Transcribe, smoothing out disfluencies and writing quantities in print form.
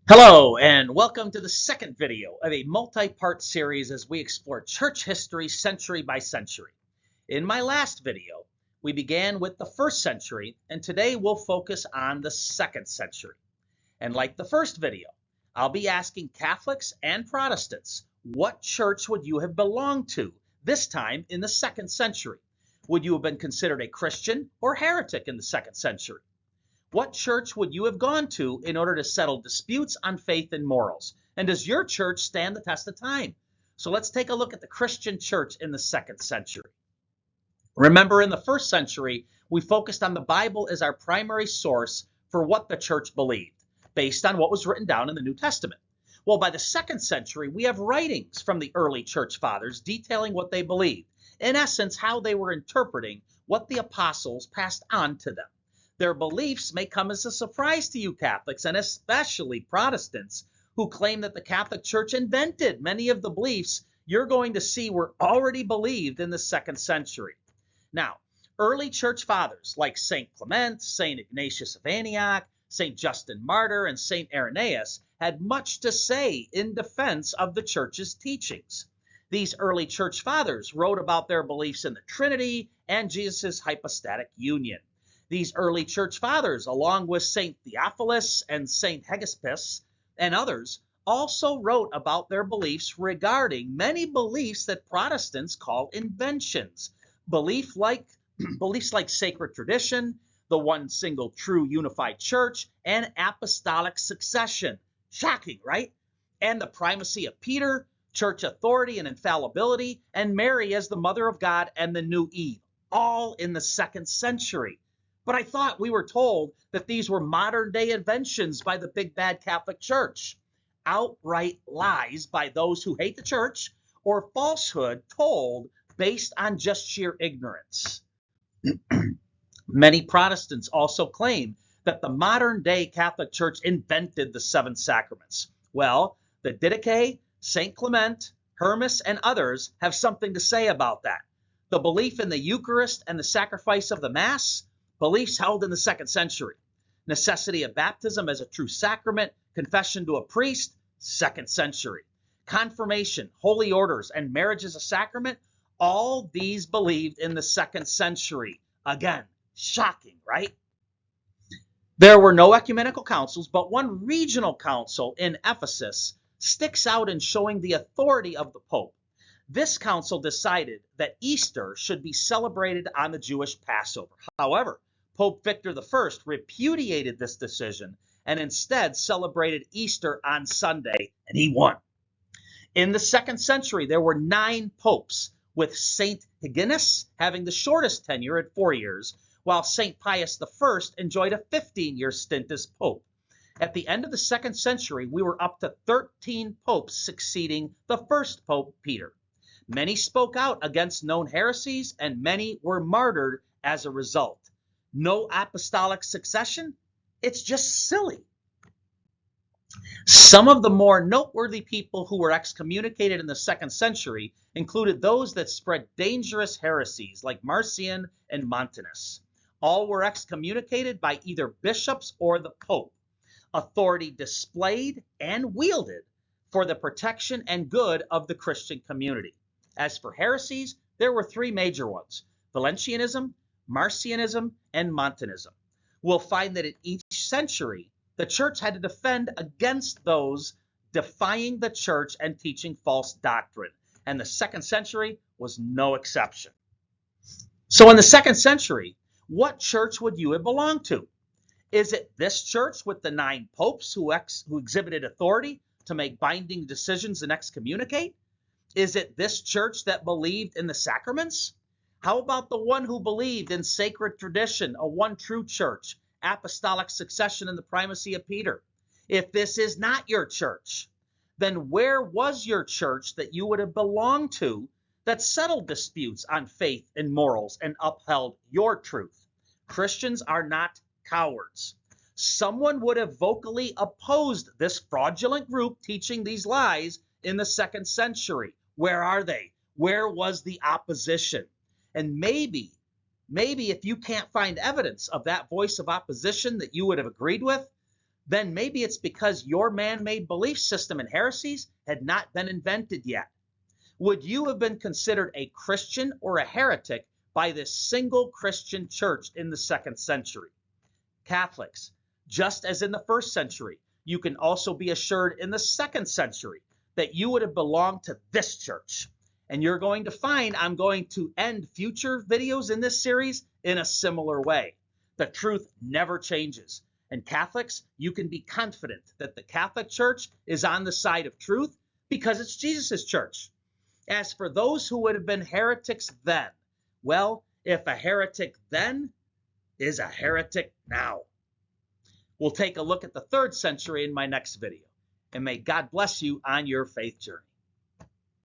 Hello, and welcome to the second video of a multi-part series as we explore church history century by century. In my last video, we began with the first century, and today we'll focus on the second century. And like the first video, I'll be asking Catholics and Protestants, what church would you have belonged to this time in the second century? Would you have been considered a Christian or heretic in the second century? What church would you have gone to in order to settle disputes on faith and morals? And does your church stand the test of time? So let's take a look at the Christian church in the second century. Remember, in the first century, we focused on the Bible as our primary source for what the church believed, based on what was written down in the New Testament. Well, by the second century, we have writings from the early church fathers detailing what they believed, in essence, how they were interpreting what the apostles passed on to them. Their beliefs may come as a surprise to you Catholics, and especially Protestants, who claim that the Catholic Church invented many of the beliefs you're going to see were already believed in the second century. Now, early church fathers like St. Clement, St. Ignatius of Antioch, St. Justin Martyr, and St. Irenaeus had much to say in defense of the church's teachings. These early church fathers wrote about their beliefs in the Trinity and Jesus' hypostatic union. These early church fathers, along with St. Theophilus and St. Hegesippus and others, also wrote about their beliefs regarding many beliefs that Protestants call inventions. Beliefs like sacred tradition, the one single true unified church, and apostolic succession. Shocking, right? And the primacy of Peter, church authority and infallibility, and Mary as the mother of God and the new Eve, all in the second century. But I thought we were told that these were modern-day inventions by the big bad Catholic Church. Outright lies by those who hate the church, or falsehood told based on just sheer ignorance. Many Protestants also claim that the modern-day Catholic Church invented the seven sacraments. Well, the Didache, St. Clement, Hermas, and others have something to say about that. The belief in the Eucharist and the sacrifice of the Mass, beliefs held in the second century. Necessity of baptism as a true sacrament, confession to a priest, second century. Confirmation, holy orders, and marriage as a sacrament, all these believed in the second century. Again, shocking, right? There were no ecumenical councils, but one regional council in Ephesus sticks out in showing the authority of the Pope. This council decided that Easter should be celebrated on the Jewish Passover. However, Pope Victor I repudiated this decision and instead celebrated Easter on Sunday, and he won. In the second century, there were 9 popes, with St. Hyginus having the shortest tenure at 4 years, while St. Pius I enjoyed a 15-year stint as pope. At the end of the second century, we were up to 13 popes succeeding the first Pope, Peter. Many spoke out against known heresies, and many were martyred as a result. No apostolic succession? It's just silly. Some of the more noteworthy people who were excommunicated in the second century included those that spread dangerous heresies like Marcion and Montanus. All were excommunicated by either bishops or the Pope. Authority displayed and wielded for the protection and good of the Christian community. As for heresies, there were 3 major ones: Valentianism, Marcionism, and Montanism. We'll find that in each century, the church had to defend against those defying the church and teaching false doctrine, and the second century was no exception. So in the second century, what church would you have belonged to? Is it this church with the 9 popes who exhibited authority to make binding decisions and excommunicate? Is it this church that believed in the sacraments? How about the one who believed in sacred tradition, a one true church, apostolic succession, and the primacy of Peter? If this is not your church, then where was your church that you would have belonged to that settled disputes on faith and morals and upheld your truth? Christians are not cowards. Someone would have vocally opposed this fraudulent group teaching these lies in the second century. Where are they? Where was the opposition? And maybe if you can't find evidence of that voice of opposition that you would have agreed with, then maybe it's because your man-made belief system and heresies had not been invented yet. Would you have been considered a Christian or a heretic by this single Christian church in the 2nd century? Catholics, just as in the 1st century, you can also be assured in the 2nd century that you would have belonged to this church. And you're going to find I'm going to end future videos in this series in a similar way. The truth never changes. And Catholics, you can be confident that the Catholic Church is on the side of truth because it's Jesus' church. As for those who would have been heretics then, well, if a heretic then is a heretic now. We'll take a look at the 3rd century in my next video. And may God bless you on your faith journey.